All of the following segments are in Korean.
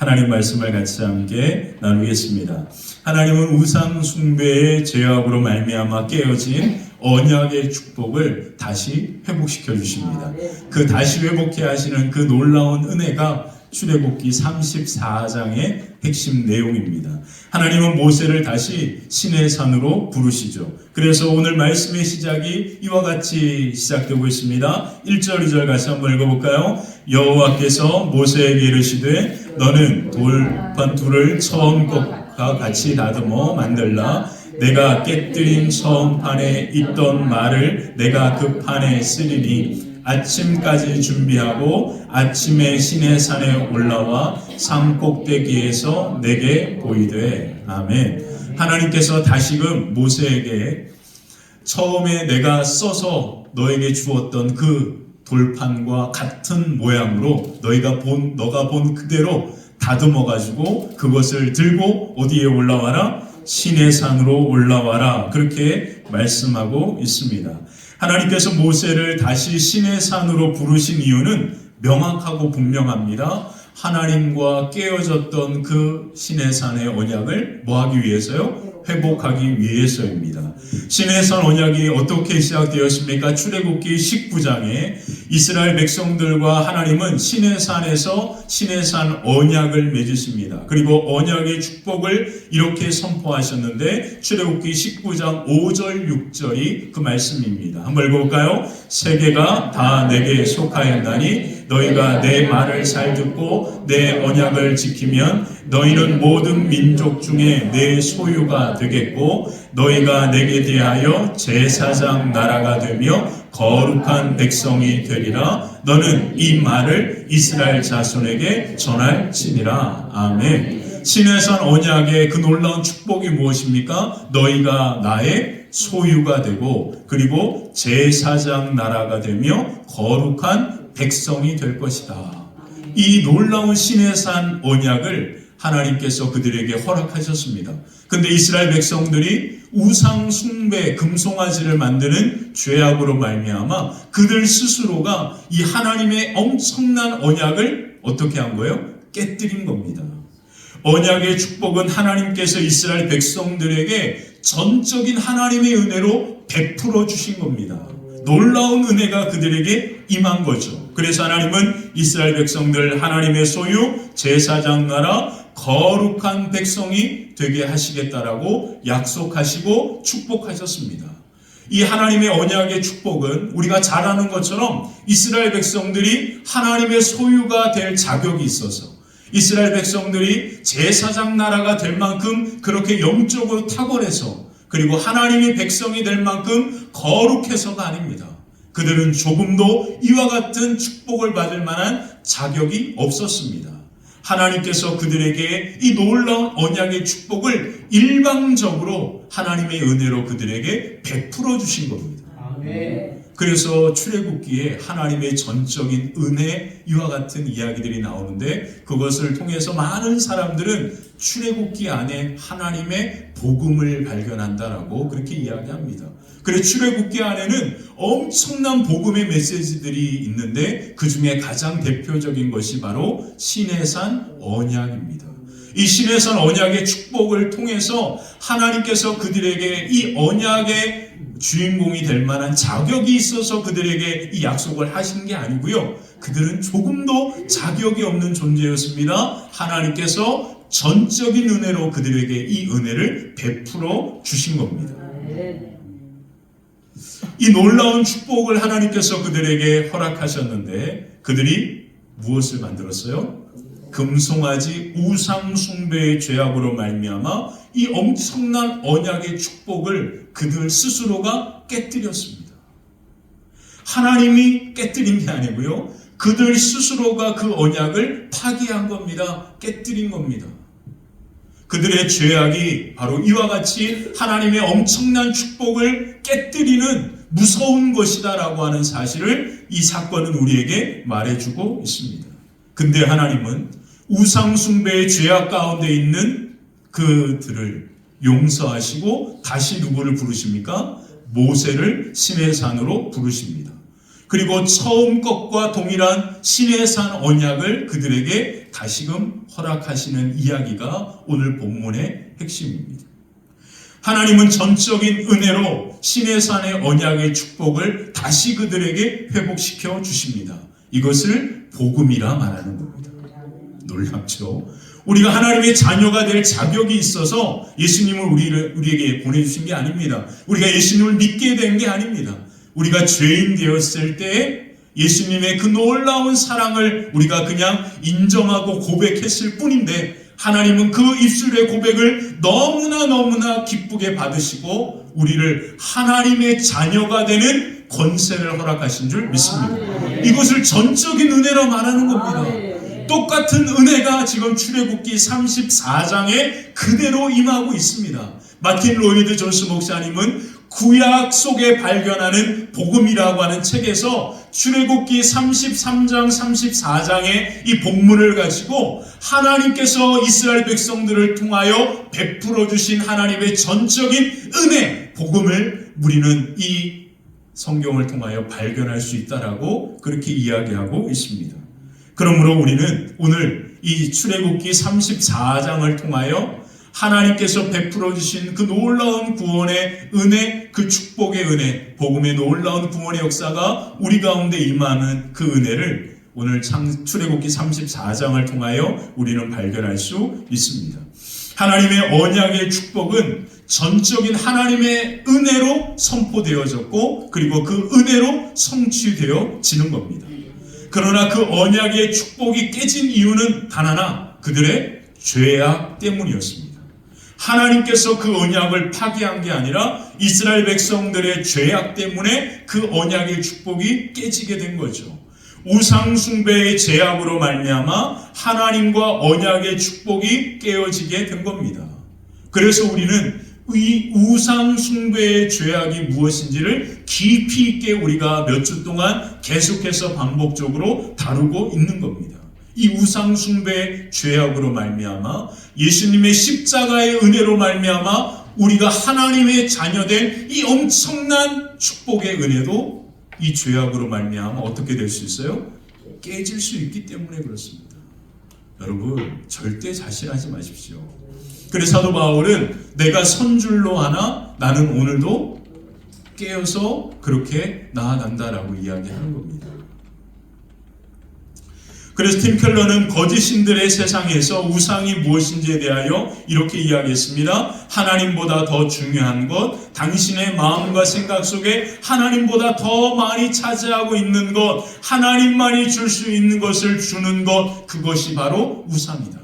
하나님 말씀을 같이 함께 나누겠습니다. 하나님은 우상 숭배의 죄악으로 말미암아 깨어진 언약의 축복을 다시 회복시켜 주십니다. 그 다시 회복해 하시는 그 놀라운 은혜가 출애굽기 34장의 핵심 내용입니다. 하나님은 모세를 다시 시내산으로 부르시죠. 그래서 오늘 말씀의 시작이 이와 같이 시작되고 있습니다. 1절 2절 같이 한번 읽어볼까요? 여호와께서 모세에게 이르시되 너는 돌판 둘을 처음 것과 같이 다듬어 만들라. 내가 깨뜨린 처음 판에 있던 말을 내가 그 판에 쓰리니 아침까지 준비하고 아침에 시내산에 올라와 산 꼭대기에서 내게 보이되. 아멘. 하나님께서 다시금 모세에게 처음에 내가 써서 너에게 주었던 그 돌판과 같은 모양으로 너가 본 그대로 다듬어 가지고 그것을 들고 어디에 올라와라? 시내산으로 올라와라. 그렇게 말씀하고 있습니다. 하나님께서 모세를 다시 시내산으로 부르신 이유는 명확하고 분명합니다. 하나님과 깨어졌던 그 시내산의 언약을 뭐하기 위해서요? 회복하기 위해서입니다. 시내산 언약이 어떻게 시작되었습니까? 출애굽기 19장에 이스라엘 백성들과 하나님은 시내산에서 시내산 언약을 맺으십니다. 그리고 언약의 축복을 이렇게 선포하셨는데 출애굽기 19장 5절 6절이 그 말씀입니다. 한번 읽어볼까요? 세계가 다 내게 속하였나니 너희가 내 말을 잘 듣고 내 언약을 지키면 너희는 모든 민족 중에 내 소유가 되겠고 너희가 내게 대하여 제사장 나라가 되며 거룩한 백성이 되리라. 너는 이 말을 이스라엘 자손에게 전할지니라. 아멘. 시내산 언약의 그 놀라운 축복이 무엇입니까? 너희가 나의 소유가 되고 그리고 제사장 나라가 되며 거룩한 백성이 될 것이다. 이 놀라운 시내산 언약을 하나님께서 그들에게 허락하셨습니다. 근데 이스라엘 백성들이 우상 숭배, 금송아지를 만드는 죄악으로 말미암아 그들 스스로가 이 하나님의 엄청난 언약을 어떻게 한 거예요? 깨뜨린 겁니다. 언약의 축복은 하나님께서 이스라엘 백성들에게 전적인 하나님의 은혜로 베풀어 주신 겁니다. 놀라운 은혜가 그들에게 임한 거죠. 그래서 하나님은 이스라엘 백성들 하나님의 소유, 제사장 나라, 거룩한 백성이 되게 하시겠다라고 약속하시고 축복하셨습니다. 이 하나님의 언약의 축복은 우리가 잘 아는 것처럼 이스라엘 백성들이 하나님의 소유가 될 자격이 있어서 이스라엘 백성들이 제사장 나라가 될 만큼 그렇게 영적으로 탁월해서 그리고 하나님의 백성이 될 만큼 거룩해서가 아닙니다. 그들은 조금도 이와 같은 축복을 받을 만한 자격이 없었습니다. 하나님께서 그들에게 이 놀라운 언약의 축복을 일방적으로 하나님의 은혜로 그들에게 베풀어 주신 겁니다. 아멘. 그래서 출애굽기에 하나님의 전적인 은혜 이와 같은 이야기들이 나오는데 그것을 통해서 많은 사람들은 출애굽기 안에 하나님의 복음을 발견한다라고 그렇게 이야기합니다. 그래서 출애굽기 안에는 엄청난 복음의 메시지들이 있는데 그 중에 가장 대표적인 것이 바로 시내산 언약입니다. 이 시내산 언약의 축복을 통해서 하나님께서 그들에게 이 언약의 주인공이 될 만한 자격이 있어서 그들에게 이 약속을 하신 게 아니고요. 그들은 조금도 자격이 없는 존재였습니다. 하나님께서 전적인 은혜로 그들에게 이 은혜를 베풀어 주신 겁니다. 이 놀라운 축복을 하나님께서 그들에게 허락하셨는데 그들이 무엇을 만들었어요? 금송아지 우상 숭배의 죄악으로 말미암아 이 엄청난 언약의 축복을 그들 스스로가 깨뜨렸습니다. 하나님이 깨뜨린 게 아니고요. 그들 스스로가 그 언약을 파기한 겁니다. 깨뜨린 겁니다. 그들의 죄악이 바로 이와 같이 하나님의 엄청난 축복을 깨뜨리는 무서운 것이다라고 하는 사실을 이 사건은 우리에게 말해주고 있습니다. 근데 하나님은 우상 숭배의 죄악 가운데 있는 그들을 용서하시고 다시 누구를 부르십니까? 모세를 시내산으로 부르십니다. 그리고 처음 것과 동일한 시내산 언약을 그들에게 다시금 허락하시는 이야기가 오늘 본문의 핵심입니다. 하나님은 전적인 은혜로 시내산의 언약의 축복을 다시 그들에게 회복시켜 주십니다. 이것을 복음이라 말하는 겁니다. 놀랍죠? 우리가 하나님의 자녀가 될 자격이 있어서 예수님을 우리에게 보내주신 게 아닙니다. 우리가 예수님을 믿게 된 게 아닙니다. 우리가 죄인 되었을 때 예수님의 그 놀라운 사랑을 우리가 그냥 인정하고 고백했을 뿐인데, 하나님은 그 입술의 고백을 너무나 기쁘게 받으시고 우리를 하나님의 자녀가 되는 권세를 허락하신 줄 믿습니다. 이것을 전적인 은혜로 말하는 겁니다. 똑같은 은혜가 지금 출애굽기 34장에 그대로 임하고 있습니다. 마틴 로이드 존스 목사님은 구약 속에 발견하는 복음이라고 하는 책에서 출애굽기 33장 34장의 이 본문을 가지고 하나님께서 이스라엘 백성들을 통하여 베풀어 주신 하나님의 전적인 은혜, 복음을 우리는 이 성경을 통하여 발견할 수 있다라고 그렇게 이야기하고 있습니다. 그러므로 우리는 오늘 이 출애굽기 34장을 통하여 하나님께서 베풀어 주신 그 놀라운 구원의 은혜, 그 축복의 은혜, 복음의 놀라운 구원의 역사가 우리 가운데 임하는 그 은혜를 오늘 출애굽기 34장을 통하여 우리는 발견할 수 있습니다. 하나님의 언약의 축복은 전적인 하나님의 은혜로 선포되어졌고, 그리고 그 은혜로 성취되어지는 겁니다. 그러나 그 언약의 축복이 깨진 이유는 단 하나, 그들의 죄악 때문이었습니다. 하나님께서 그 언약을 파기한 게 아니라 이스라엘 백성들의 죄악 때문에 그 언약의 축복이 깨지게 된 거죠. 우상 숭배의 죄악으로 말미암아 하나님과 언약의 축복이 깨어지게 된 겁니다. 그래서 우리는 이 우상 숭배의 죄악이 무엇인지를 깊이 있게 우리가 몇 주 동안 계속해서 반복적으로 다루고 있는 겁니다. 이 우상 숭배의 죄악으로 말미암아 예수님의 십자가의 은혜로 말미암아 우리가 하나님의 자녀된 이 엄청난 축복의 은혜도 이 죄악으로 말미암아 어떻게 될 수 있어요? 깨질 수 있기 때문에 그렇습니다. 여러분, 절대 자신하지 마십시오. 그래서 사도 바울은 내가 선줄로 하나 나는 오늘도 깨어서 그렇게 나아간다라고 이야기하는 겁니다. 그래서 팀 켈러는 거짓 신들의 세상에서 우상이 무엇인지에 대하여 이렇게 이야기했습니다. 하나님보다 더 중요한 것, 당신의 마음과 생각 속에 하나님보다 더 많이 차지하고 있는 것, 하나님만이 줄 수 있는 것을 주는 것, 그것이 바로 우상이다.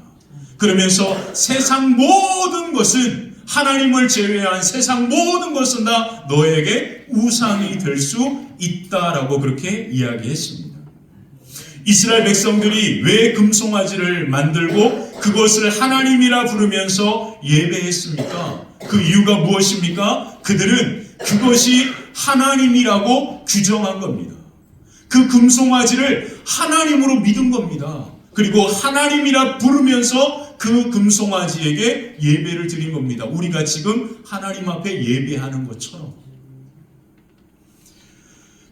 그러면서 세상 모든 것은, 하나님을 제외한 세상 모든 것은 다 너에게 우상이 될 수 있다라고 그렇게 이야기했습니다. 이스라엘 백성들이 왜 금송아지를 만들고 그것을 하나님이라 부르면서 예배했습니까? 그 이유가 무엇입니까? 그들은 그것이 하나님이라고 규정한 겁니다. 그 금송아지를 하나님으로 믿은 겁니다. 그리고 하나님이라 부르면서 그 금송아지에게 예배를 드린 겁니다. 우리가 지금 하나님 앞에 예배하는 것처럼.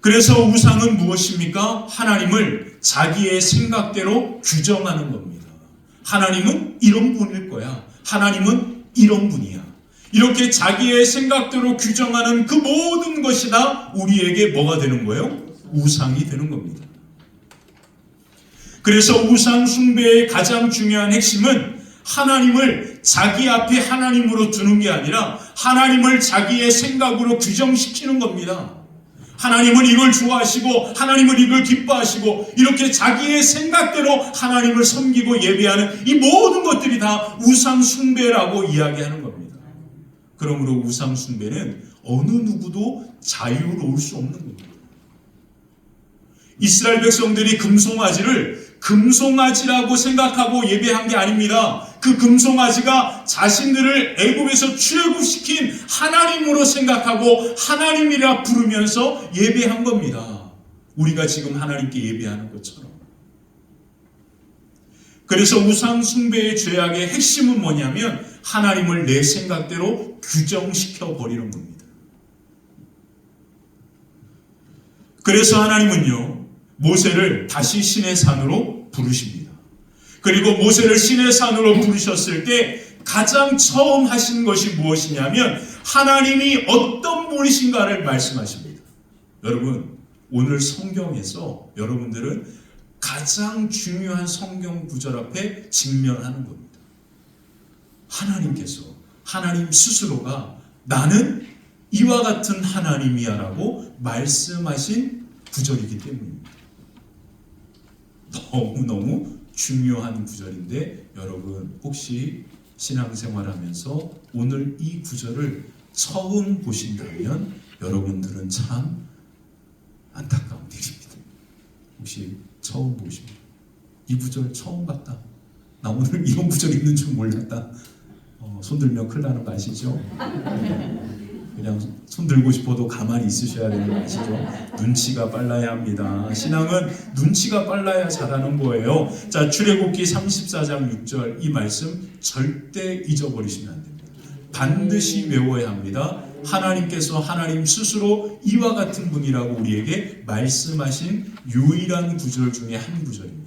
그래서 우상은 무엇입니까? 하나님을 자기의 생각대로 규정하는 겁니다. 하나님은 이런 분일 거야. 하나님은 이런 분이야. 이렇게 자기의 생각대로 규정하는 그 모든 것이 다 우리에게 뭐가 되는 거예요? 우상이 되는 겁니다. 그래서 우상 숭배의 가장 중요한 핵심은 하나님을 자기 앞에 하나님으로 두는 게 아니라 하나님을 자기의 생각으로 규정시키는 겁니다. 하나님은 이걸 좋아하시고 하나님은 이걸 기뻐하시고 이렇게 자기의 생각대로 하나님을 섬기고 예배하는 이 모든 것들이 다 우상 숭배라고 이야기하는 겁니다. 그러므로 우상 숭배는 어느 누구도 자유로울 수 없는 겁니다. 이스라엘 백성들이 금송아지를 금송아지라고 생각하고 예배한 게 아닙니다. 그 금송아지가 자신들을 애굽에서 출애굽시킨 하나님으로 생각하고 하나님이라 부르면서 예배한 겁니다. 우리가 지금 하나님께 예배하는 것처럼. 그래서 우상 숭배의 죄악의 핵심은 뭐냐면 하나님을 내 생각대로 규정시켜 버리는 겁니다. 그래서 하나님은요, 모세를 다시 시내산으로 부르십니다. 그리고 모세를 시내 산으로 부르셨을 때 가장 처음 하신 것이 무엇이냐면 하나님이 어떤 분이신가를 말씀하십니다. 여러분, 오늘 성경에서 여러분들은 가장 중요한 성경 구절 앞에 직면하는 겁니다. 하나님께서, 하나님 스스로가 나는 이와 같은 하나님이야 라고 말씀하신 구절이기 때문입니다. 너무너무 중요한 구절인데 여러분 혹시 신앙생활하면서 오늘 이 구절을 처음 보신다면 여러분들은 참 안타까운 일입니다. 혹시 처음 보십니까? 이 구절 처음 봤다. 나 오늘 이런 구절 있는 줄 몰랐다. 손 들면 큰일 나는 거 아시죠? 그냥 손 들고 싶어도 가만히 있으셔야 되는 거 아시죠? 눈치가 빨라야 합니다. 신앙은 눈치가 빨라야 잘하는 거예요. 자, 출애굽기 34장 6절 이 말씀 절대 잊어버리시면 안 됩니다. 반드시 외워야 합니다. 하나님께서 하나님 스스로 이와 같은 분이라고 우리에게 말씀하신 유일한 구절 중에 한 구절입니다.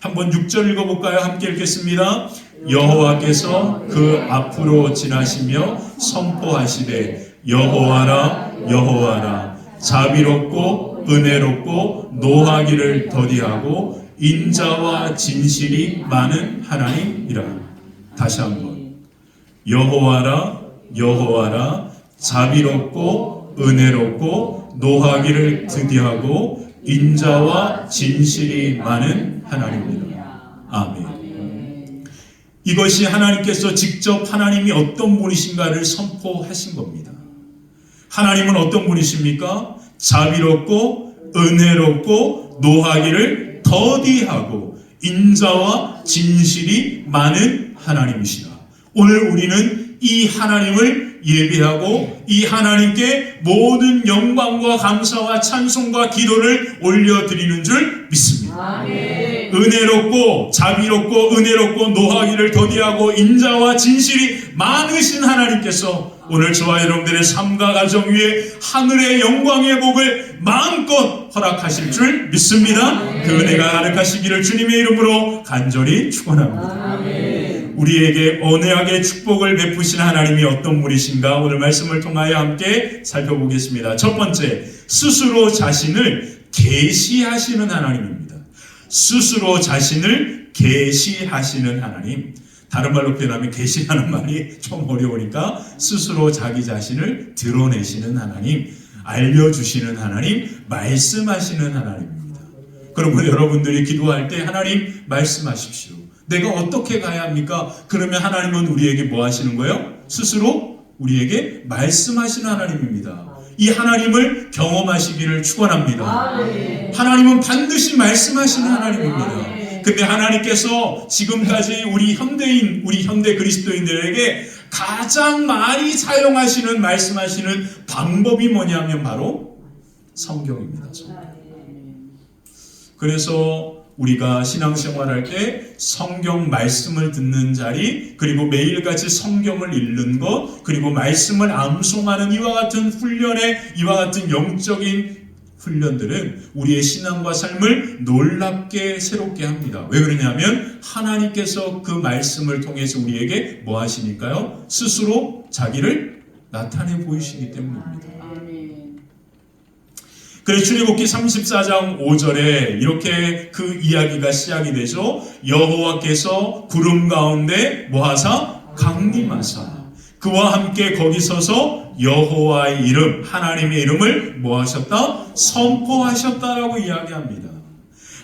한번 6절 읽어볼까요? 함께 읽겠습니다. 여호와께서 그 앞으로 지나시며 선포하시되 여호와라 여호와라 자비롭고 은혜롭고 노하기를 더디하고 인자와 진실이 많은 하나님이라. 다시 한번 여호와라 여호와라 자비롭고 은혜롭고 노하기를 더디하고 인자와 진실이 많은 하나님이라. 아멘. 이것이 하나님께서 직접 하나님이 어떤 분이신가를 선포하신 겁니다. 하나님은 어떤 분이십니까? 자비롭고 은혜롭고 노하기를 더디하고 인자와 진실이 많은 하나님이시라. 오늘 우리는 이 하나님을 예배하고 이 하나님께 모든 영광과 감사와 찬송과 기도를 올려드리는 줄 믿습니다. 아멘. 은혜롭고 자비롭고 은혜롭고 노하기를 더디하고 인자와 진실이 많으신 하나님께서 오늘 저와 여러분들의 삶과 가정 위에 하늘의 영광의 복을 마음껏 허락하실 줄 믿습니다. 아멘. 그 은혜가 가득하시기를 주님의 이름으로 간절히 축원합니다. 아멘. 우리에게 언약의 축복을 베푸신 하나님이 어떤 분이신가 오늘 말씀을 통하여 함께 살펴보겠습니다. 첫 번째, 스스로 자신을 계시하시는 하나님입니다. 스스로 자신을 계시하시는 하나님. 다른 말로 표현하면 계시라는 말이 좀 어려우니까 스스로 자기 자신을 드러내시는 하나님, 알려주시는 하나님, 말씀하시는 하나님입니다. 그러면 여러분들이 기도할 때 하나님 말씀하십시오. 내가 어떻게 가야 합니까? 그러면 하나님은 우리에게 뭐 하시는 거예요? 스스로 우리에게 말씀하시는 하나님입니다. 이 하나님을 경험하시기를 축원합니다. 하나님은 반드시 말씀하시는 하나님입니다. 근데 하나님께서 지금까지 우리 현대인, 우리 현대 그리스도인들에게 가장 많이 사용하시는, 말씀하시는 방법이 뭐냐면 바로 성경입니다. 그래서 우리가 신앙생활할 때 성경 말씀을 듣는 자리, 그리고 매일같이 성경을 읽는 것, 그리고 말씀을 암송하는 이와 같은 훈련에, 이와 같은 영적인 훈련들은 우리의 신앙과 삶을 놀랍게 새롭게 합니다. 왜 그러냐면 하나님께서 그 말씀을 통해서 우리에게 뭐 하시니까요? 스스로 자기를 나타내 보이시기 때문입니다. 그래서 출애굽기 34장 5절에 이렇게 그 이야기가 시작이 되죠. 여호와께서 구름 가운데 뭐하사? 강림하사 그와 함께 거기 서서 여호와의 이름, 하나님의 이름을 뭐하셨다? 선포하셨다라고 이야기합니다.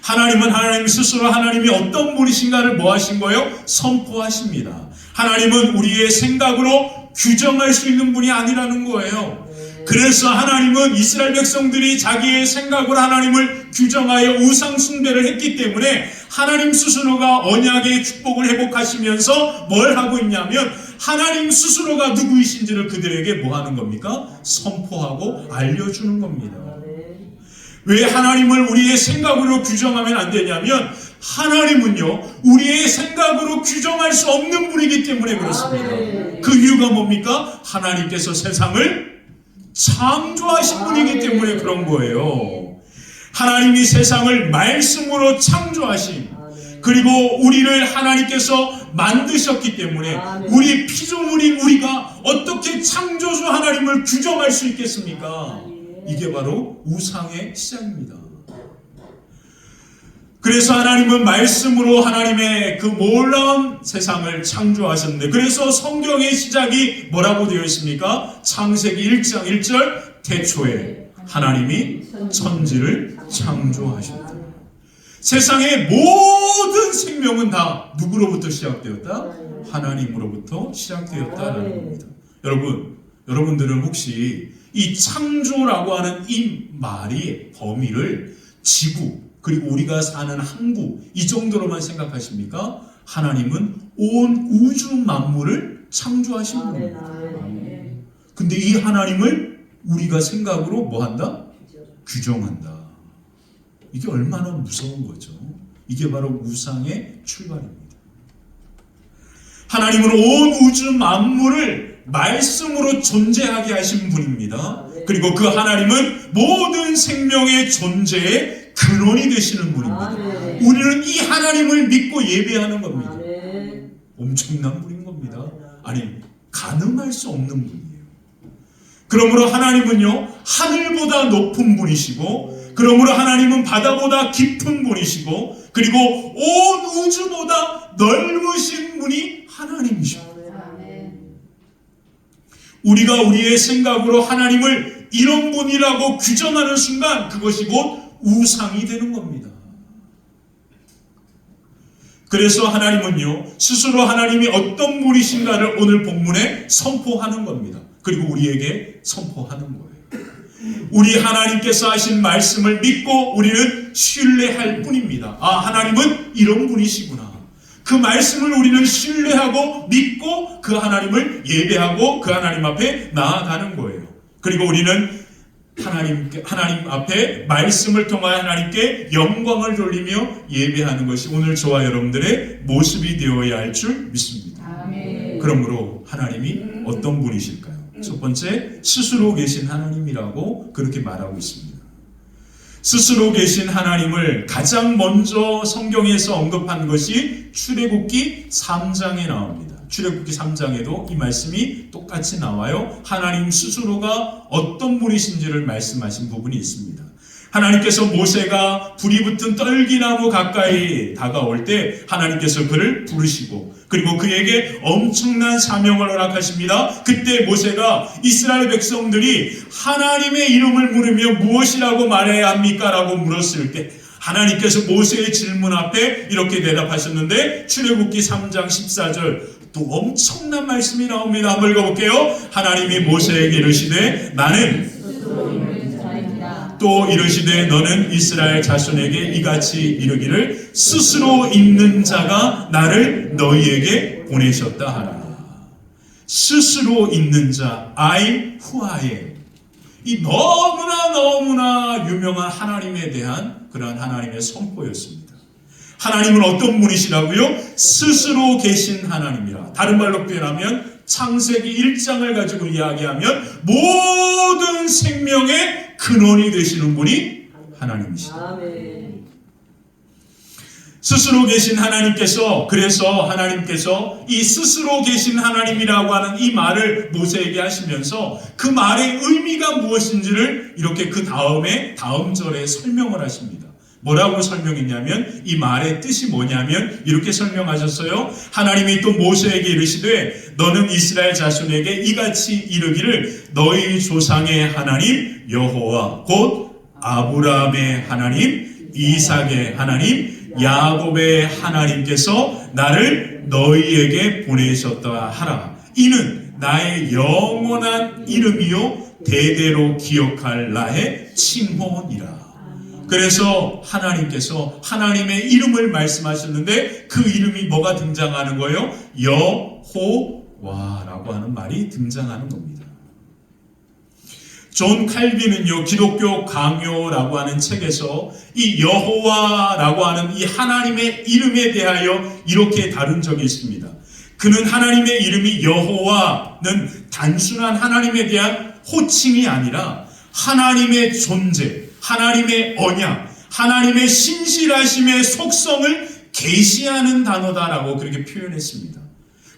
하나님은 하나님 스스로 하나님이 어떤 분이신가를 뭐하신 거예요? 선포하십니다. 하나님은 우리의 생각으로 규정할 수 있는 분이 아니라는 거예요. 그래서 하나님은 이스라엘 백성들이 자기의 생각으로 하나님을 규정하여 우상 숭배를 했기 때문에 하나님 스스로가 언약의 축복을 회복하시면서 뭘 하고 있냐면 하나님 스스로가 누구이신지를 그들에게 뭐 하는 겁니까? 선포하고 알려주는 겁니다. 왜 하나님을 우리의 생각으로 규정하면 안 되냐면 하나님은요 우리의 생각으로 규정할 수 없는 분이기 때문에 그렇습니다. 그 이유가 뭡니까? 하나님께서 세상을 창조하신 분이기 때문에 그런 거예요. 하나님이 세상을 말씀으로 창조하신, 그리고 우리를 하나님께서 만드셨기 때문에 우리 피조물인 우리가 어떻게 창조주 하나님을 규정할 수 있겠습니까? 이게 바로 우상의 시작입니다. 그래서 하나님은 말씀으로 하나님의 그 놀라운 세상을 창조하셨는데, 그래서 성경의 시작이 뭐라고 되어 있습니까? 창세기 1장 1절 태초에 하나님이 천지를 창조하셨다. 세상의 모든 생명은 다 누구로부터 시작되었다? 하나님으로부터 시작되었다라는 겁니다. 여러분들은 혹시 이 창조라고 하는 이 말이 범위를 지구 그리고 우리가 사는 항구 이 정도로만 생각하십니까? 하나님은 온 우주 만물을 창조하신 분입니다. 근데 이 하나님을 우리가 생각으로 뭐한다? 규정한다. 이게 얼마나 무서운 거죠. 이게 바로 우상의 출발입니다. 하나님은 온 우주 만물을 말씀으로 존재하게 하신 분입니다. 그리고 그 하나님은 모든 생명의 존재의 근원이 되시는 분입니다. 우리는 이 하나님을 믿고 예배하는 겁니다. 엄청난 분인 겁니다. 아니, 가늠할 수 없는 분이에요. 그러므로 하나님은요, 하늘보다 높은 분이시고, 그러므로 하나님은 바다보다 깊은 분이시고, 그리고 온 우주보다 넓으신 분이 하나님이십니다. 우리가 우리의 생각으로 하나님을 이런 분이라고 규정하는 순간 그것이 곧 우상이 되는 겁니다. 그래서 하나님은요, 스스로 하나님이 어떤 분이신가를 오늘 본문에 선포하는 겁니다. 그리고 우리에게 선포하는 거예요. 우리 하나님께서 하신 말씀을 믿고 우리는 신뢰할 뿐입니다. 아, 하나님은 이런 분이시구나. 그 말씀을 우리는 신뢰하고 믿고 그 하나님을 예배하고 그 하나님 앞에 나아가는 거예요. 그리고 우리는 하나님 앞에 말씀을 통하여 하나님께 영광을 돌리며 예배하는 것이 오늘 저와 여러분들의 모습이 되어야 할 줄 믿습니다. 아멘. 그러므로 하나님이 어떤 분이실까요? 첫 번째, 스스로 계신 하나님이라고 그렇게 말하고 있습니다. 스스로 계신 하나님을 가장 먼저 성경에서 언급한 것이 출애굽기 3장에 나옵니다. 출애굽기 3장에도 이 말씀이 똑같이 나와요. 하나님 스스로가 어떤 분이신지를 말씀하신 부분이 있습니다. 하나님께서 모세가 불이 붙은 떨기나무 가까이 다가올 때 하나님께서 그를 부르시고 그리고 그에게 엄청난 사명을 허락하십니다. 그때 모세가 이스라엘 백성들이 하나님의 이름을 물으며 무엇이라고 말해야 합니까? 라고 물었을 때 하나님께서 모세의 질문 앞에 이렇게 대답하셨는데 출애굽기 3장 14절 또 엄청난 말씀이 나옵니다. 한번 읽어볼게요. 하나님이 모세에게 이르시되 나는 또 이르시되 너는 이스라엘 자손에게 이같이 이르기를 스스로 있는 자가 나를 너희에게 보내셨다 하라. 스스로 있는 자, I who I am. 이 너무나 유명한 하나님에 대한 그러한 하나님의 선포였습니다. 하나님은 어떤 분이시라고요? 스스로 계신 하나님이라. 다른 말로 표현하면 창세기 1장을 가지고 이야기하면 모든 생명의 근원이 되시는 분이 하나님이시다. 스스로 계신 하나님께서, 그래서 하나님께서 이 스스로 계신 하나님이라고 하는 이 말을 모세에게 하시면서 그 말의 의미가 무엇인지를 이렇게 그 다음 절에 설명을 하십니다. 뭐라고 설명했냐면 이 말의 뜻이 뭐냐면 이렇게 설명하셨어요. 하나님이 또 모세에게 이르시되 너는 이스라엘 자손에게 이같이 이르기를 너희 조상의 하나님 여호와 곧 아브라함의 하나님 이삭의 하나님 야곱의 하나님께서 나를 너희에게 보내셨다 하라. 이는 나의 영원한 이름이요 대대로 기억할 나의 칭호니라. 그래서 하나님께서 하나님의 이름을 말씀하셨는데 그 이름이 뭐가 등장하는 거예요? 여호와라고 하는 말이 등장하는 겁니다. 존 칼빈은요, 기독교 강요라고 하는 책에서 이 여호와라고 하는 이 하나님의 이름에 대하여 이렇게 다룬 적이 있습니다. 그는 하나님의 이름이 여호와는 단순한 하나님에 대한 호칭이 아니라 하나님의 존재, 하나님의 언약, 하나님의 신실하심의 속성을 계시하는 단어다라고 그렇게 표현했습니다.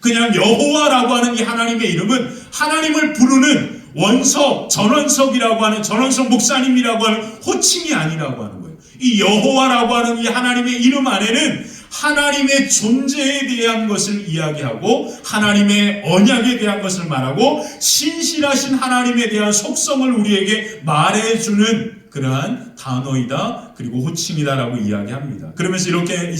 그냥 여호와라고 하는 이 하나님의 이름은 하나님을 부르는 원석, 전원석이라고 하는 전원석 목사님이라고 하는 호칭이 아니라고 하는 거예요. 이 여호와라고 하는 이 하나님의 이름 안에는 하나님의 존재에 대한 것을 이야기하고 하나님의 언약에 대한 것을 말하고 신실하신 하나님에 대한 속성을 우리에게 말해주는 그러한 단어이다, 그리고 호칭이다라고 이야기합니다. 그러면서 이렇게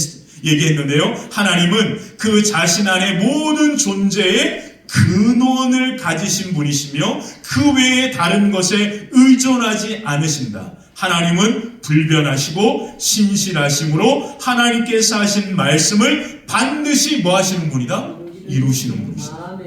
얘기했는데요, 하나님은 그 자신 안에 모든 존재의 근원을 가지신 분이시며 그 외에 다른 것에 의존하지 않으신다. 하나님은 불변하시고 신실하심으로 하나님께서 하신 말씀을 반드시 뭐 하시는 분이다? 이루시는 분이시다.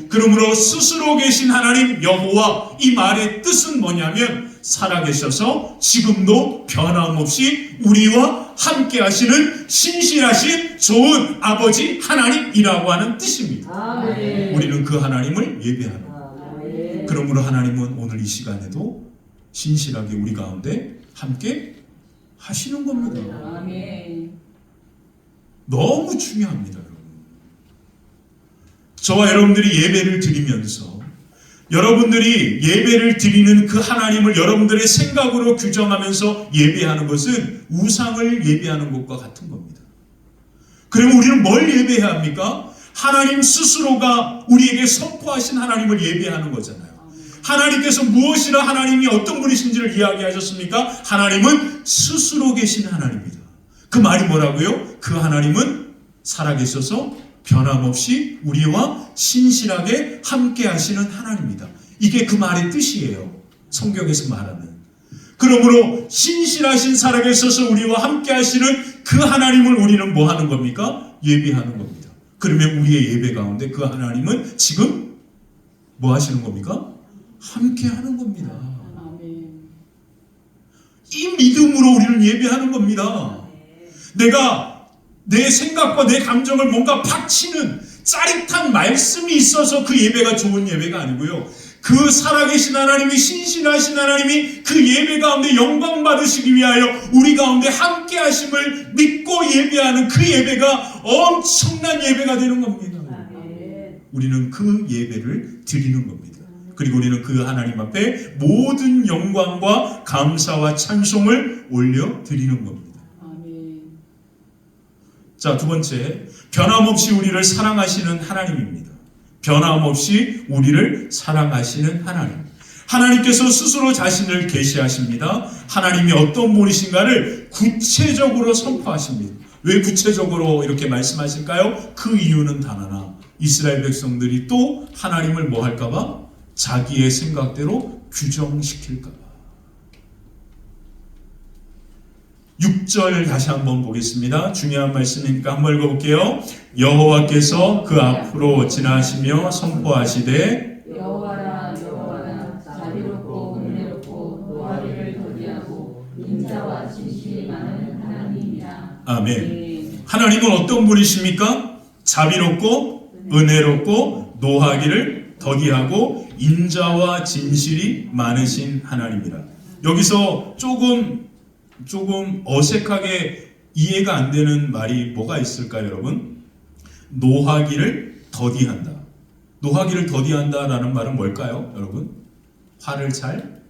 그러므로 스스로 계신 하나님 여호와, 이 말의 뜻은 뭐냐면 살아계셔서 지금도 변함없이 우리와 함께 하시는 신실하신 좋은 아버지 하나님이라고 하는 뜻입니다. 아멘. 우리는 그 하나님을 예배하는 거예요. 그러므로 하나님은 오늘 이 시간에도 신실하게 우리 가운데 함께 하시는 겁니다. 아멘. 너무 중요합니다, 여러분. 저와 여러분들이 예배를 드리면서 여러분들이 예배를 드리는 그 하나님을 여러분들의 생각으로 규정하면서 예배하는 것은 우상을 예배하는 것과 같은 겁니다. 그러면 우리는 뭘 예배해야 합니까? 하나님 스스로가 우리에게 선포하신 하나님을 예배하는 거잖아요. 하나님께서 무엇이라 하나님이 어떤 분이신지를 이야기하셨습니까? 하나님은 스스로 계신 하나님이다. 그 말이 뭐라고요? 그 하나님은 살아계셔서 변함없이 우리와 신실하게 함께 하시는 하나님이다. 이게 그 말의 뜻이에요. 성경에서 말하는. 그러므로 신실하신 살아계셔서 우리와 함께 하시는 그 하나님을 우리는 뭐 하는 겁니까? 예배하는 겁니다. 그러면 우리의 예배 가운데 그 하나님은 지금 뭐 하시는 겁니까? 함께 하는 겁니다. 이 믿음으로 우리는 예배하는 겁니다. 내가 내 생각과 내 감정을 뭔가 박치는 짜릿한 말씀이 있어서 그 예배가 좋은 예배가 아니고요. 그 살아계신 하나님이, 신실하신 하나님이 그 예배 가운데 영광 받으시기 위하여 우리 가운데 함께 하심을 믿고 예배하는 그 예배가 엄청난 예배가 되는 겁니다. 우리는 그 예배를 드리는 겁니다. 그리고 우리는 그 하나님 앞에 모든 영광과 감사와 찬송을 올려 드리는 겁니다. 자, 두 번째, 변함없이 우리를 사랑하시는 하나님입니다. 변함없이 우리를 사랑하시는 하나님. 하나님께서 스스로 자신을 계시하십니다. 하나님이 어떤 분이신가를 구체적으로 선포하십니다. 왜 구체적으로 이렇게 말씀하실까요? 그 이유는 단 하나, 이스라엘 백성들이 또 하나님을 뭐 할까봐? 자기의 생각대로 규정시킬까봐. 6절 다시 한번 보겠습니다. 중요한 말씀이니까 한번 읽어볼게요. 여호와께서 그 앞으로 지나시며 선포하시되 여호와라 여호와라 자비롭고 은혜롭고 노하기를 더디하고 인자와 진실이 많은 하나님이라. 아멘. 하나님은 어떤 분이십니까? 자비롭고 은혜롭고 노하기를 더디하고 인자와 진실이 많으신 하나님이라. 여기서 조금 어색하게 이해가 안 되는 말이 뭐가 있을까요, 여러분? 노하기를 더디한다. 노하기를 더디한다라는 말은 뭘까요, 여러분? 화를 잘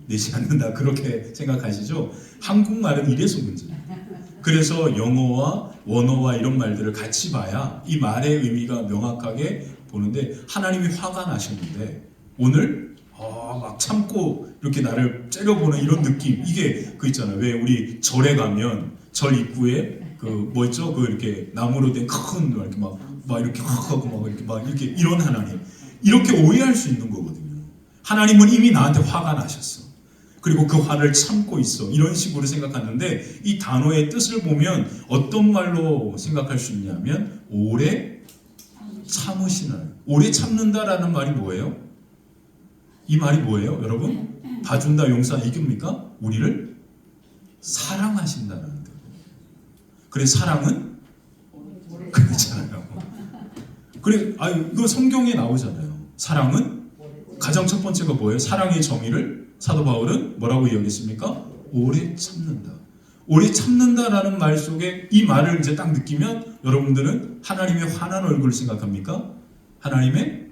내지 않는다. 그렇게 생각하시죠? 한국말은 이래서 문제예요. 그래서 영어와 원어와 이런 말들을 같이 봐야 이 말의 의미가 명확하게 보는데, 하나님이 화가 나셨는데 오늘 막 참고 이렇게 나를 째려보는 이런 느낌, 이게 그 있잖아요. 왜 우리 절에 가면 절 입구에 그 뭐 있죠? 그 이렇게 나무로 된 큰 이렇게 막 이렇게 하고 이렇게 이런 하나님, 이렇게 오해할 수 있는 거거든요. 하나님은 이미 나한테 화가 나셨어. 그리고 그 화를 참고 있어. 이런 식으로 생각하는데, 이 단어의 뜻을 보면 어떤 말로 생각할 수 있냐면 오래 참으시는, 오래 참는다라는 말이 뭐예요? 이 말이 뭐예요, 여러분? 봐준다, 용서 이깁니까? 우리를 사랑하신다는 거예요. 그래, 사랑은 그렇잖아요. 그래, 이거 성경에 나오잖아요. 사랑은 가장 첫 번째가 뭐예요? 사랑의 정의를 사도 바울은 뭐라고 이야기했습니까? 오래 참는다. 오래 참는다라는 말 속에 이 말을 이제 딱 느끼면 여러분들은 하나님의 화난 얼굴을 생각합니까? 하나님의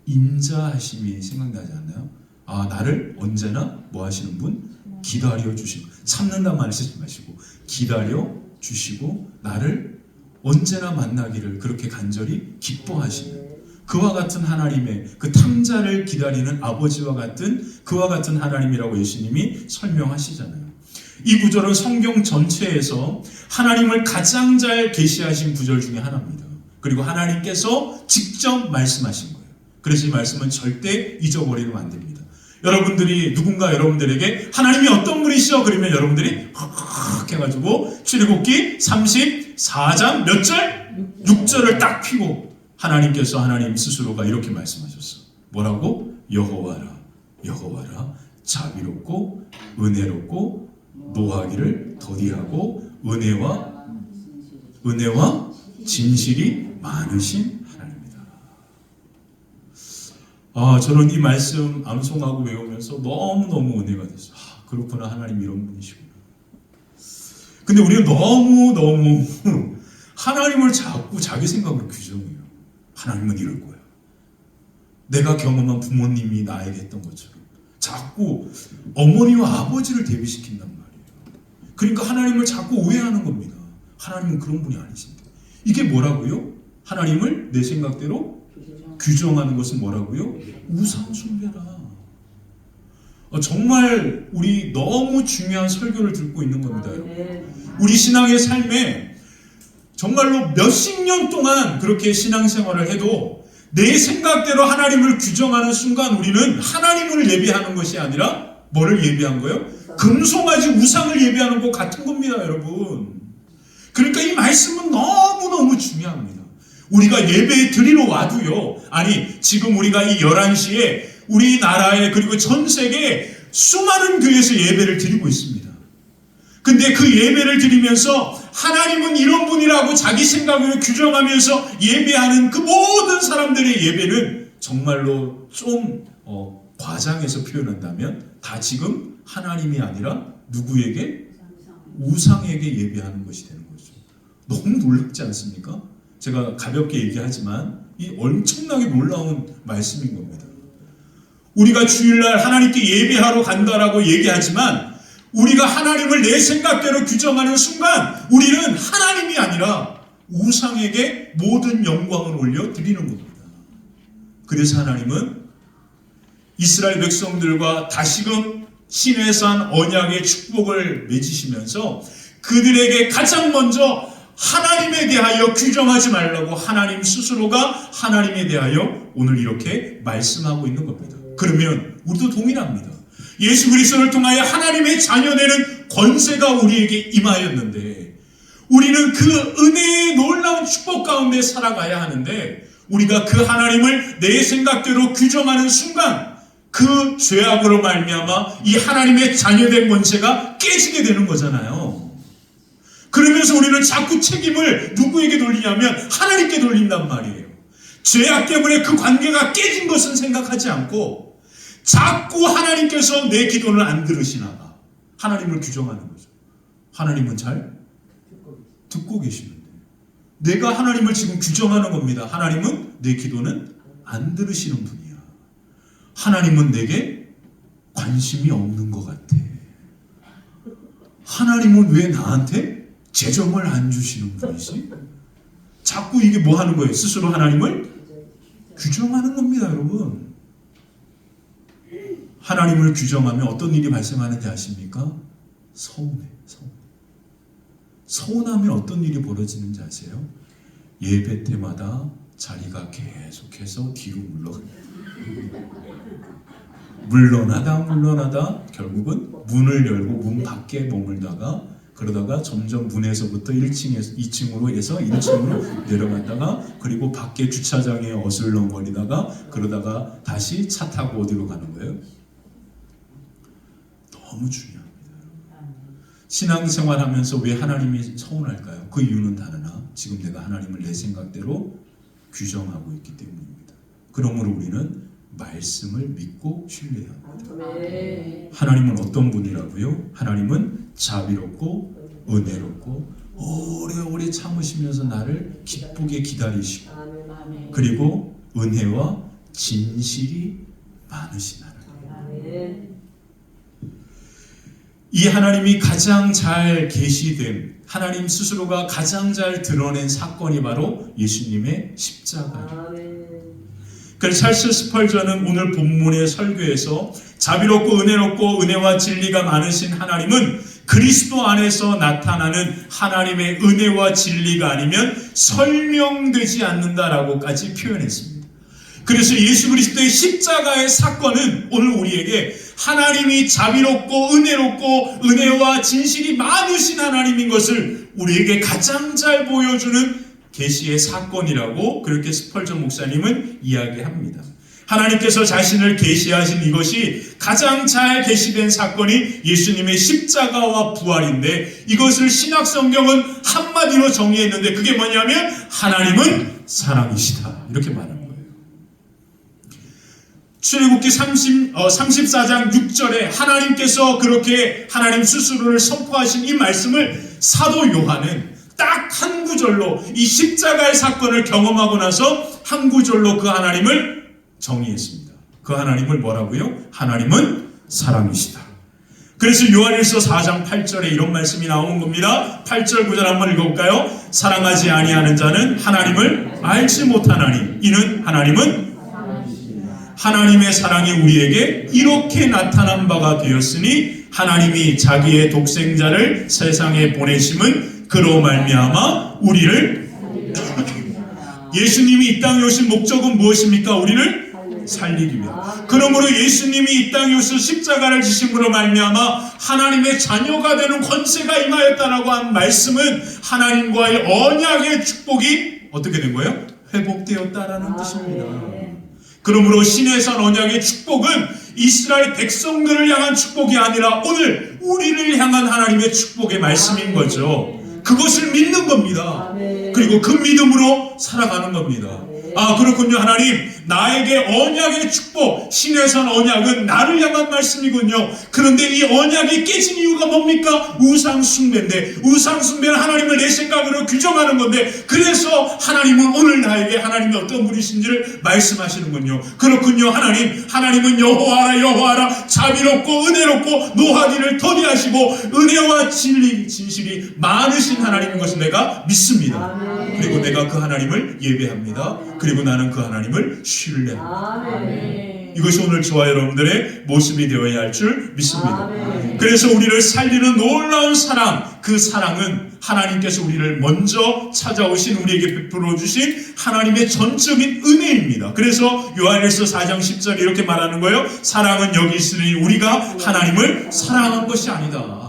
인자하심이 생각나지 않나요? 아, 나를 언제나 뭐 하시는 분? 기다려 주시고, 참는다는 말 쓰지 마시고 기다려 주시고 나를 언제나 만나기를 그렇게 간절히 기뻐하시는 그와 같은 하나님의 그 탕자를 기다리는 아버지와 같은 그와 같은 하나님이라고 예수님이 설명하시잖아요. 이 구절은 성경 전체에서 하나님을 가장 잘 계시하신 구절 중에 하나입니다. 그리고 하나님께서 직접 말씀하신 거예요. 그래서 이 말씀은 절대 잊어버리면 안 됩니다. 여러분들이 누군가 여러분들에게 하나님이 어떤 분이시죠? 그러면 여러분들이 헉 해가지고 출애굽기 34장 몇 절? 6절을 딱 펴고 하나님께서 하나님 스스로가 이렇게 말씀하셨어. 뭐라고? 여호와라 여호와라 자비롭고 은혜롭고 노하기를 더디하고 은혜와 진실이 많으신 하나님이다. 아, 저는 이 말씀 암송하고 외우면서 너무너무 은혜가 됐어요. 아, 그렇구나, 하나님 이런 분이시구나. 근데 우리는 너무 하나님을 자꾸 자기 생각으로 규정해요. 하나님은 이럴 거야. 내가 경험한 부모님이 나에게 했던 것처럼 자꾸 어머니와 아버지를 대비시킨단 말이에요. 그러니까 하나님을 자꾸 오해하는 겁니다. 하나님은 그런 분이 아니신데. 이게 뭐라고요? 하나님을 내 생각대로 규정하는 것은 뭐라고요? 우상 숭배라. 정말 우리 너무 중요한 설교를 듣고 있는 겁니다. 우리 신앙의 삶에 정말로 몇십 년 동안 그렇게 신앙생활을 해도 내 생각대로 하나님을 규정하는 순간 우리는 하나님을 예배하는 것이 아니라 뭐를 예배한 거예요? 금송아지 우상을 예배하는 것 같은 겁니다, 여러분. 그러니까 이 말씀은 너무너무 중요합니다. 우리가 예배 드리러 와도요. 아니, 지금 우리가 이 11시에 우리나라에 그리고 전 세계에 수많은 교회에서 예배를 드리고 있습니다. 근데 그 예배를 드리면서 하나님은 이런 분이라고 자기 생각으로 규정하면서 예배하는 그 모든 사람들의 예배는 정말로 좀 과장해서 표현한다면 다 지금 하나님이 아니라 누구에게? 우상에게 예배하는 것이 되는 거죠. 너무 놀랍지 않습니까? 제가 가볍게 얘기하지만 이 엄청나게 놀라운 말씀인 겁니다. 우리가 주일날 하나님께 예배하러 간다라고 얘기하지만 우리가 하나님을 내 생각대로 규정하는 순간 우리는 하나님이 아니라 우상에게 모든 영광을 올려드리는 겁니다. 그래서 하나님은 이스라엘 백성들과 다시금 시내산 언약의 축복을 맺으시면서 그들에게 가장 먼저 하나님에 대하여 규정하지 말라고 하나님 스스로가 하나님에 대하여 오늘 이렇게 말씀하고 있는 겁니다. 그러면 우리도 동일합니다. 예수 그리스도를 통하여 하나님의 자녀되는 권세가 우리에게 임하였는데 우리는 그 은혜의 놀라운 축복 가운데 살아가야 하는데 우리가 그 하나님을 내 생각대로 규정하는 순간 그 죄악으로 말미암아 이 하나님의 자녀된 권세가 깨지게 되는 거잖아요. 그러면서 우리는 자꾸 책임을 누구에게 돌리냐면 하나님께 돌린단 말이에요. 죄악 때문에 그 관계가 깨진 것은 생각하지 않고 자꾸 하나님께서 내 기도를 안 들으시나 봐. 하나님을 규정하는 거죠. 하나님은 잘 듣고 계시는데 내가 하나님을 지금 규정하는 겁니다. 하나님은 내 기도는 안 들으시는 분이야. 하나님은 내게 관심이 없는 것 같아. 하나님은 왜 나한테 재정을 안 주시는 분이지? 자꾸 이게 뭐 하는 거예요? 스스로 하나님을 규정하는 겁니다, 여러분. 하나님을 규정하면 어떤 일이 발생하는지 아십니까? 서운하면 어떤 일이 벌어지는지 아세요? 예배 때마다 자리가 계속해서 뒤로 물러나다 결국은 문을 열고 문 밖에 머물다가 그러다가 점점 문에서부터 2층으로 해서 1층으로 내려갔다가 그리고 밖에 주차장에 어슬렁거리다가 그러다가 다시 차 타고 어디로 가는 거예요? 너무 중요합니다. 신앙생활 하면서 왜 하나님이 서운할까요? 그 이유는 단 하나, 지금 내가 하나님을 내 생각대로 규정하고 있기 때문입니다. 그러므로 우리는 말씀을 믿고 신뢰해야 합니다. 하나님은 어떤 분이라고요? 하나님은 자비롭고 은혜롭고 오래오래 참으시면서 나를 기쁘게 기다리시고 아멘. 그리고 은혜와 진실이 많으신 하나님. 아멘. 이 하나님이 가장 잘 계시된 하나님 스스로가 가장 잘 드러낸 사건이 바로 예수님의 십자가입니다. 아멘. 그래서 찰스 스펄전은 오늘 본문의 설교에서 자비롭고 은혜롭고 은혜와 진리가 많으신 하나님은 그리스도 안에서 나타나는 하나님의 은혜와 진리가 아니면 설명되지 않는다라고까지 표현했습니다. 그래서 예수 그리스도의 십자가의 사건은 오늘 우리에게 하나님이 자비롭고 은혜롭고 은혜와 진실이 많으신 하나님인 것을 우리에게 가장 잘 보여주는 계시의 사건이라고 그렇게 스펄전 목사님은 이야기합니다. 하나님께서 자신을 계시하신 이것이 가장 잘 계시된 사건이 예수님의 십자가와 부활인데 이것을 신약 성경은 한마디로 정의했는데 그게 뭐냐면 하나님은 사랑이시다 이렇게 말합니다. 출애굽기 34장 6절에 하나님께서 그렇게 하나님 스스로를 선포하신 이 말씀을 사도 요한은 딱 한 구절로 이 십자가의 사건을 경험하고 나서 한 구절로 그 하나님을 정의했습니다. 그 하나님을 뭐라고요? 하나님은 사랑이시다. 그래서 요한일서 4장 8절에 이런 말씀이 나오는 겁니다. 8절 9절 한번 읽어볼까요? 사랑하지 아니하는 자는 하나님을 알지 못하나니 이는 하나님은 하나님의 사랑이 우리에게 이렇게 나타난 바가 되었으니 하나님이 자기의 독생자를 세상에 보내심은 그로 말미암아 우리를 예수님이 이 땅에 오신 목적은 무엇입니까? 우리를 살리기 위해. 그러므로 예수님이 이 땅에 오셔서 십자가를 지심으로 말미암아 하나님의 자녀가 되는 권세가 임하였다라고 한 말씀은 하나님과의 언약의 축복이 어떻게 된 거예요? 회복되었다라는 뜻입니다. 그러므로 신의 산 언약의 축복은 이스라엘 백성들을 향한 축복이 아니라 오늘 우리를 향한 하나님의 축복의 말씀인 거죠. 그것을 믿는 겁니다. 그리고 그 믿음으로 살아가는 겁니다. 아, 그렇군요. 하나님, 나에게 언약의 축복, 신의 산 언약은 나를 향한 말씀이군요. 그런데 이 언약이 깨진 이유가 뭡니까? 우상 숭배인데, 우상 숭배는 하나님을 내 생각으로 규정하는 건데, 그래서 하나님은 오늘 나에게 하나님이 어떤 분이신지를 말씀하시는군요. 그렇군요. 하나님은 여호와라 여호와라 자비롭고 은혜롭고 노하기를 더디하시고 은혜와 진실이 많으신 하나님인 것을 내가 믿습니다. 그리고 내가 그 하나님을 예배합니다. 그리고 나는 그 하나님을 신뢰합니다. 이것이 오늘 저와 여러분들의 모습이 되어야 할 줄 믿습니다. 그래서 우리를 살리는 놀라운 사랑, 그 사랑은 하나님께서 우리를 먼저 찾아오신 우리에게 베풀어 주신 하나님의 전적인 은혜입니다. 그래서 요한일서 4장 10절에 이렇게 말하는 거예요. 사랑은 여기 있으니 우리가 하나님을 사랑한 것이 아니다.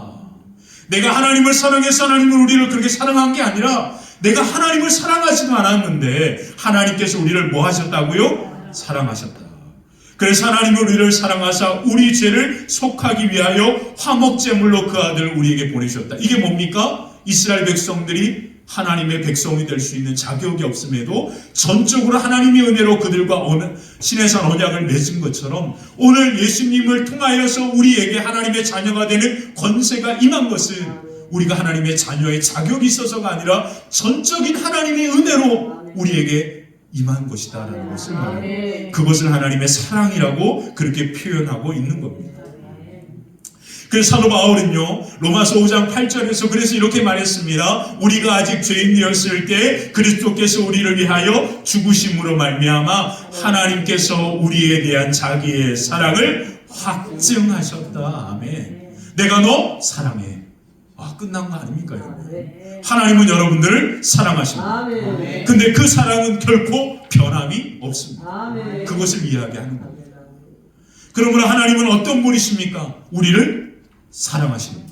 내가 하나님을 사랑해서 하나님은 우리를 그렇게 사랑한 게 아니라 내가 하나님을 사랑하지도 않았는데 하나님께서 우리를 뭐 하셨다고요? 사랑하셨다. 그래서 하나님은 우리를 사랑하사 우리 죄를 속하기 위하여 화목제물로 그 아들을 우리에게 보내주셨다. 이게 뭡니까? 이스라엘 백성들이 하나님의 백성이 될 수 있는 자격이 없음에도 전적으로 하나님의 은혜로 그들과 신의 산 언약을 맺은 것처럼 오늘 예수님을 통하여서 우리에게 하나님의 자녀가 되는 권세가 임한 것은 우리가 하나님의 자녀의 자격이 있어서가 아니라 전적인 하나님의 은혜로 우리에게 임한 것이다라는 것을 말합니다. 그것을 하나님의 사랑이라고 그렇게 표현하고 있는 겁니다. 그래서 사도 바울은요 로마서 5장 8절에서 그래서 이렇게 말했습니다. 우리가 아직 죄인이었을 때 그리스도께서 우리를 위하여 죽으심으로 말미암아 하나님께서 우리에 대한 자기의 사랑을 확증하셨다. 아멘. 내가 너 사랑해. 아, 끝난 거 아닙니까 여러분? 하나님은 여러분들을 사랑하십니다. 근데 그 사랑은 결코 변함이 없습니다. 그것을 이야기하는 겁니다. 그러므로 하나님은 어떤 분이십니까? 우리를 사랑하십니다.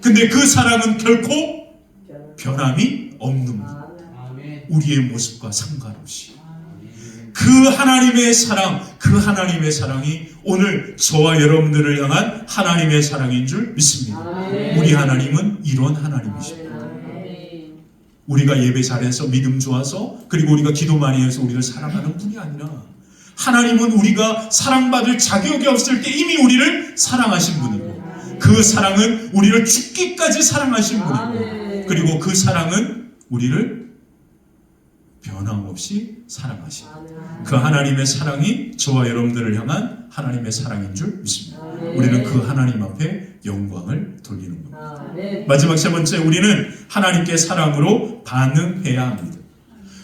근데 그 사랑은 결코 변함이 없는 분. 우리의 모습과 상관없이. 그 하나님의 사랑, 그 하나님의 사랑이 오늘 저와 여러분들을 향한 하나님의 사랑인 줄 믿습니다. 우리 하나님은 이런 하나님이십니다. 우리가 예배 잘해서 믿음 좋아서 그리고 우리가 기도 많이 해서 우리를 사랑하는 분이 아니라 하나님은 우리가 사랑받을 자격이 없을 때 이미 우리를 사랑하신 분이고 그 사랑은 우리를 죽기까지 사랑하신 분이고, 그리고 그 사랑은 우리를 변함없이 사랑하시고, 그 하나님의 사랑이 저와 여러분들을 향한 하나님의 사랑인 줄 믿습니다. 우리는 그 하나님 앞에 영광을 돌리는 겁니다. 마지막 세 번째, 우리는 하나님께 사랑으로 반응해야 합니다.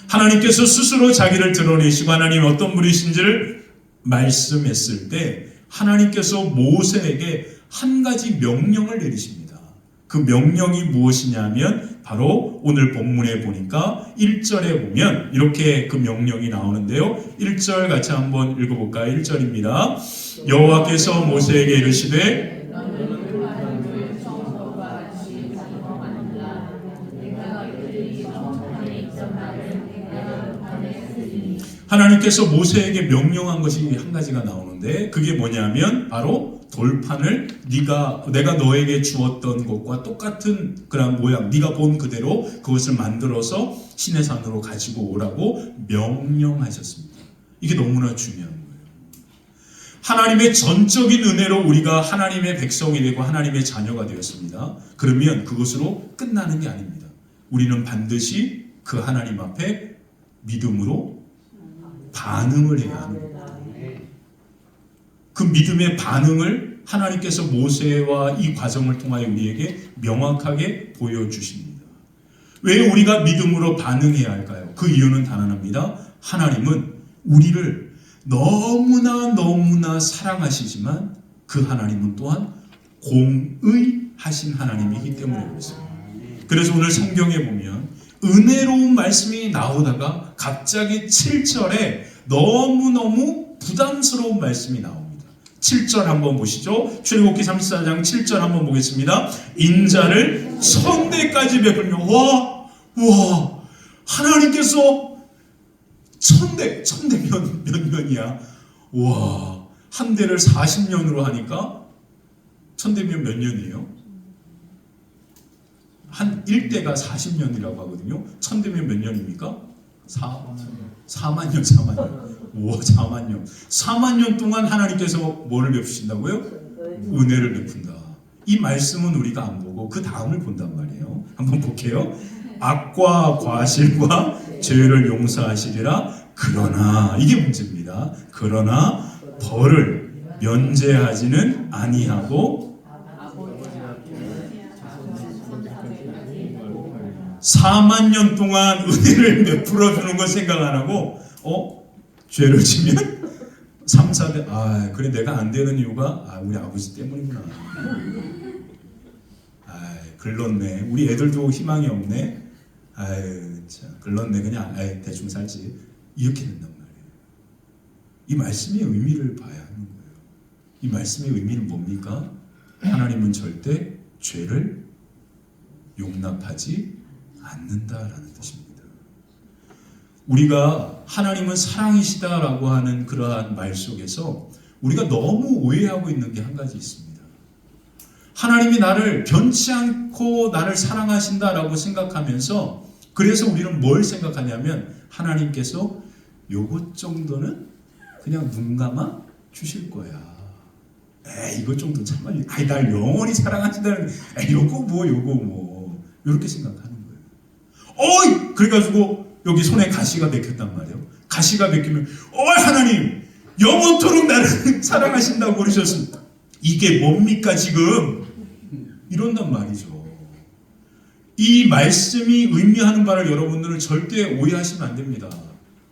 하나님께서 스스로 자기를 드러내시고 하나님 어떤 분이신지를 말씀했을 때 하나님께서 모세에게 한 가지 명령을 내리십니다. 그 명령이 무엇이냐면 바로 오늘 본문에 보니까 1절에 보면 이렇게 그 명령이 나오는데요. 1절 같이 한번 읽어볼까요? 1절입니다. 여호와께서 모세에게 이르시되 하나님께서 모세에게 명령한 것이 한 가지가 나오는데 그게 뭐냐면 바로 돌판을 내가 너에게 주었던 것과 똑같은 그런 모양, 네가 본 그대로 그것을 만들어서 시내산으로 가지고 오라고 명령하셨습니다. 이게 너무나 중요한 거예요. 하나님의 전적인 은혜로 우리가 하나님의 백성이 되고 하나님의 자녀가 되었습니다. 그러면 그것으로 끝나는 게 아닙니다. 우리는 반드시 그 하나님 앞에 믿음으로 반응을 해야 하는 겁니다. 그 믿음의 반응을 하나님께서 모세와 이 과정을 통하여 우리에게 명확하게 보여주십니다. 왜 우리가 믿음으로 반응해야 할까요? 그 이유는 단언합니다. 하나님은 우리를 너무나 사랑하시지만 그 하나님은 또한 공의하신 하나님이기 때문에 그렇습니다. 그래서 오늘 성경에 보면 은혜로운 말씀이 나오다가 갑자기 7절에 너무너무 부담스러운 말씀이 나옵니다. 7절 한번 보시죠. 출애굽기 34장 7절 한번 보겠습니다. 인자를 천대까지 베풀며 와 하나님께서 천대 몇 년이야? 와, 한 대를 40년으로 하니까 천대면 몇 년이에요? 한 1대가 40년이라고 하거든요. 천대면 몇 년입니까? 4만 년. 우와, 4만 년. 4만 년 동안 하나님께서 뭐를 베푸신다고요? 은혜를 베푼다. 이 말씀은 우리가 안 보고 그 다음을 본단 말이에요. 한번 볼게요. 악과 과실과 죄를 용서하시리라. 그러나 이게 문제입니다. 그러나 벌을 면제하지는 아니하고 4만 년 동안 은혜를 베풀어주는 거 생각 안 하고 죄를 지면 3, 4대 그래 내가 안 되는 이유가 우리 아버지 때문이구나. 글렀네. 우리 애들도 희망이 없네. 참 글렀네. 그냥 대충 살지. 이렇게 된단 말이에요. 이 말씀의 의미를 봐야 하는 거예요. 이 말씀의 의미는 뭡니까? 하나님은 절대 죄를 용납하지 않는다라는 뜻입니다. 우리가 하나님은 사랑이시다라고 하는 그러한 말 속에서 우리가 너무 오해하고 있는 게 한 가지 있습니다. 하나님이 나를 변치 않고 나를 사랑하신다라고 생각하면서 그래서 우리는 뭘 생각하냐면 하나님께서 요것 정도는 그냥 눈 감아 주실 거야. 이것 정도 참아. 날 영원히 사랑하신다는 요거 뭐 이렇게 생각하는 거예요. 그래가지고 여기 손에 가시가 맥혔단 말이에요. 가시가 맥히면 하나님 영원토록 나를 사랑하신다고 그러셨습니다. 이게 뭡니까 지금? 이런단 말이죠. 이 말씀이 의미하는 바를 여러분들은 절대 오해하시면 안 됩니다.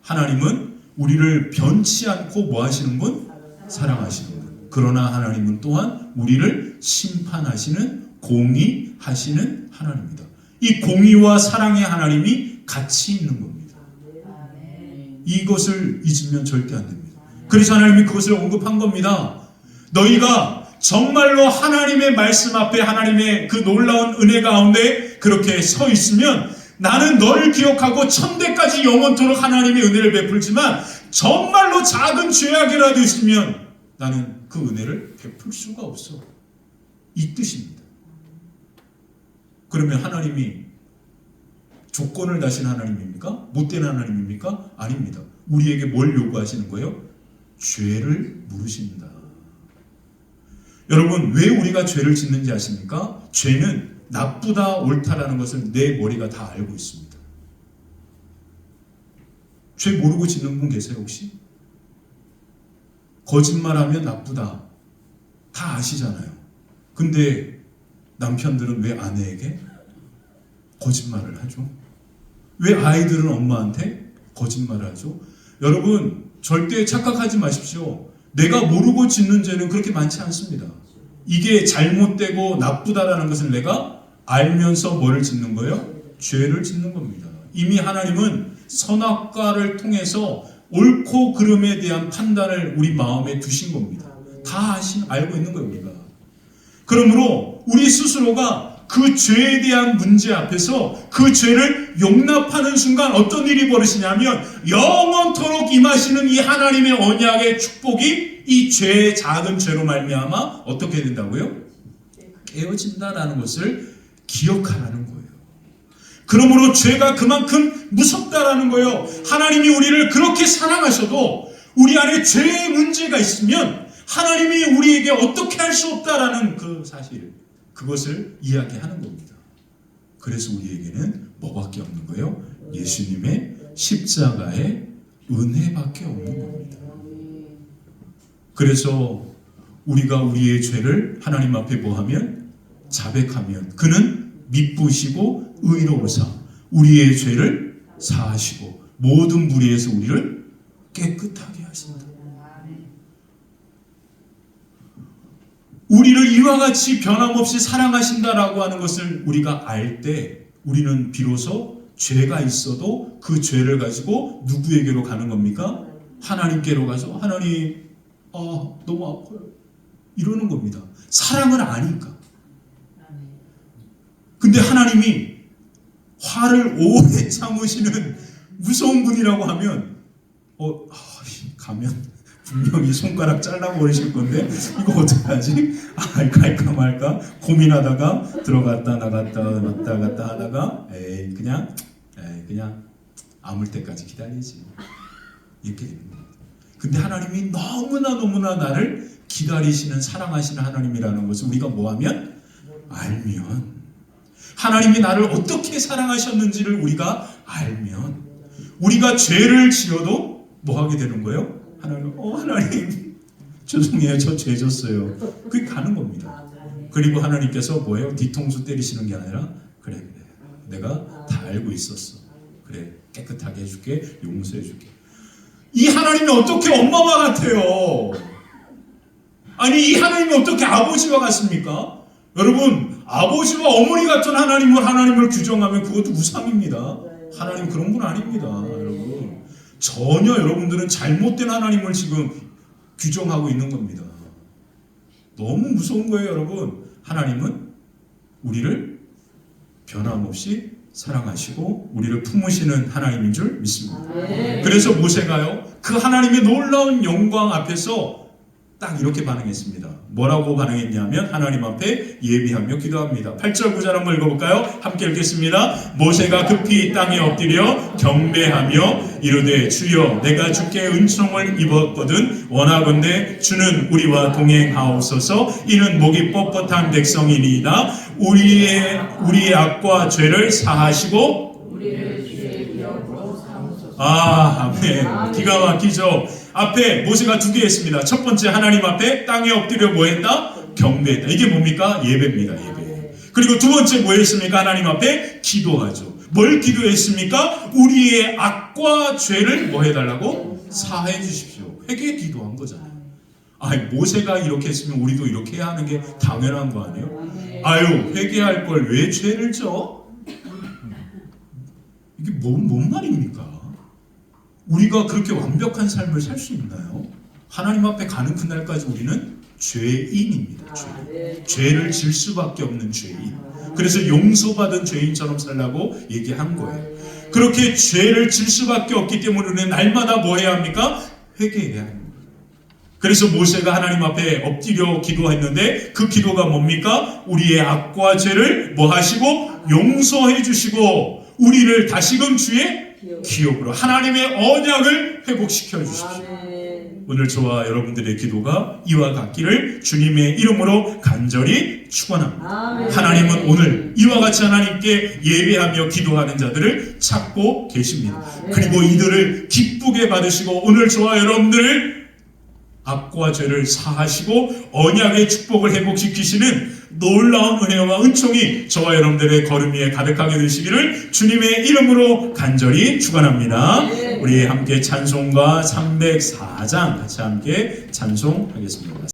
하나님은 우리를 변치 않고 뭐 하시는 분? 사랑하시는 분. 그러나 하나님은 또한 우리를 심판하시는 공의하시는 하나님입니다. 이 공의와 사랑의 하나님이 같이 있는 겁니다. 이것을 잊으면 절대 안 됩니다. 그래서 하나님이 그것을 언급한 겁니다. 너희가 정말로 하나님의 말씀 앞에 하나님의 그 놀라운 은혜 가운데 그렇게 서 있으면 나는 너를 기억하고 천대까지 영원토록 하나님의 은혜를 베풀지만 정말로 작은 죄악이라도 있으면 나는 그 은혜를 베풀 수가 없어. 이 뜻입니다. 그러면 하나님이 조건을 다신 하나님입니까? 못된 하나님입니까? 아닙니다. 우리에게 뭘 요구하시는 거예요? 죄를 물으신다. 여러분, 왜 우리가 죄를 짓는지 아십니까? 죄는 나쁘다 옳다라는 것을 내 머리가 다 알고 있습니다. 죄 모르고 짓는 분 계세요 혹시? 거짓말하면 나쁘다 다 아시잖아요. 근데 남편들은 왜 아내에게 거짓말을 하죠? 왜 아이들은 엄마한테 거짓말을 하죠? 여러분, 절대 착각하지 마십시오. 내가 모르고 짓는 죄는 그렇게 많지 않습니다. 이게 잘못되고 나쁘다라는 것을 내가 알면서 뭐를 짓는 거예요? 죄를 짓는 겁니다. 이미 하나님은 선악과를 통해서 옳고 그름에 대한 판단을 우리 마음에 두신 겁니다. 다 알고 있는 거예요, 우리가. 그러므로 우리 스스로가 그 죄에 대한 문제 앞에서 그 죄를 용납하는 순간 어떤 일이 벌어지냐면 영원토록 임하시는 이 하나님의 언약의 축복이 이 죄의 작은 죄로 말미암아 어떻게 된다고요? 깨어진다라는 것을 기억하라는 거예요. 그러므로 죄가 그만큼 무섭다라는 거예요. 하나님이 우리를 그렇게 사랑하셔도 우리 안에 죄의 문제가 있으면 하나님이 우리에게 어떻게 할 수 없다라는 그 사실, 그것을 이야기하는 겁니다. 그래서 우리에게는 뭐밖에 없는 거예요? 예수님의 십자가의 은혜밖에 없는 겁니다. 그래서 우리가 우리의 죄를 하나님 앞에 뭐하면? 자백하면 그는 미쁘시고 의로우사 우리의 죄를 사하시고 모든 불의에서 우리를 깨끗하게 하신다. 우리를 이와 같이 변함없이 사랑하신다라고 하는 것을 우리가 알 때 우리는 비로소 죄가 있어도 그 죄를 가지고 누구에게로 가는 겁니까? 하나님께로 가서 하나님 너무 아파요 이러는 겁니다. 사랑을 아니까. 근데 하나님이 화를 오래 참으시는 무서운 분이라고 하면 가면 분명히 손가락 잘라버리실 건데 이거 어떡하지? 할까 말까 고민하다가 들어갔다 나갔다 왔다 갔다 하다가 그냥 아물 때까지 기다리지 이렇게 됩니다. 근데 하나님이 너무나 나를 기다리시는 사랑하시는 하나님이라는 것을 우리가 뭐하면? 알면 하나님이 나를 어떻게 사랑하셨는지를 우리가 알면 우리가 죄를 지어도 뭐하게 되는 거예요? 하나님 죄송해요 저 죄 졌어요. 그게 가는 겁니다. 그리고 하나님께서 뭐예요? 뒤통수 때리시는 게 아니라 그래 내가 다 알고 있었어. 그래 깨끗하게 해줄게 용서해줄게. 이 하나님이 어떻게 엄마와 같아요? 아니 이 하나님이 어떻게 아버지와 같습니까? 여러분 아버지와 어머니 같은 하나님을 규정하면 그것도 우상입니다. 하나님 그런 분 아닙니다. 여러분 전혀 여러분들은 잘못된 하나님을 지금 규정하고 있는 겁니다. 너무 무서운 거예요 여러분. 하나님은 우리를 변함없이 사랑하시고 우리를 품으시는 하나님인 줄 믿습니다. 그래서 모세가요 그 하나님의 놀라운 영광 앞에서 딱 이렇게 반응했습니다. 뭐라고 반응했냐면 하나님 앞에 예비하며 기도합니다. 8절 9절 한번 읽어볼까요? 함께 읽겠습니다. 모세가 급히 땅에 엎드려 경배하며 이르되 주여 내가 주께 은총을 입었거든 원하건대 주는 우리와 동행하옵소서. 이는 목이 뻣뻣한 백성이니이다. 우리의 악과 죄를 사하시고 우리를 주의 기업으로 삼으소서. 아멘. 기가 막히죠. 앞에 모세가 두 개 했습니다. 첫 번째 하나님 앞에 땅에 엎드려 뭐 했다? 경배했다. 이게 뭡니까? 예배입니다. 예배. 그리고 두 번째 뭐 했습니까? 하나님 앞에 기도하죠. 뭘 기도했습니까? 우리의 악과 죄를 뭐 해달라고? 사해 주십시오. 회개 기도한 거잖아요. 모세가 이렇게 했으면 우리도 이렇게 해야 하는 게 당연한 거 아니에요? 회개할 걸 왜 죄를 져? 이게 뭔 말입니까? 우리가 그렇게 완벽한 삶을 살 수 있나요? 하나님 앞에 가는 그날까지 우리는 죄인입니다. 죄를 질 수밖에 없는 죄인. 그래서 용서받은 죄인처럼 살라고 얘기한 거예요. 그렇게 죄를 질 수밖에 없기 때문에 우리는 날마다 뭐 해야 합니까? 회개해야 합니다. 그래서 모세가 하나님 앞에 엎드려 기도했는데 그 기도가 뭡니까? 우리의 악과 죄를 뭐 하시고 용서해 주시고 우리를 다시금 주의 기업으로 하나님의 언약을 회복시켜 주십시오. 오늘 저와 여러분들의 기도가 이와 같기를 주님의 이름으로 간절히 축원합니다. 하나님은 오늘 이와 같이 하나님께 예배하며 기도하는 자들을 찾고 계십니다. 그리고 이들을 기쁘게 받으시고 오늘 저와 여러분들을 악과 죄를 사하시고 언약의 축복을 회복시키시는 놀라운 은혜와 은총이 저와 여러분들의 걸음 위에 가득하게 되시기를 주님의 이름으로 간절히 축원합니다. 우리 함께 찬송가 304장 같이 함께 찬송하겠습니다.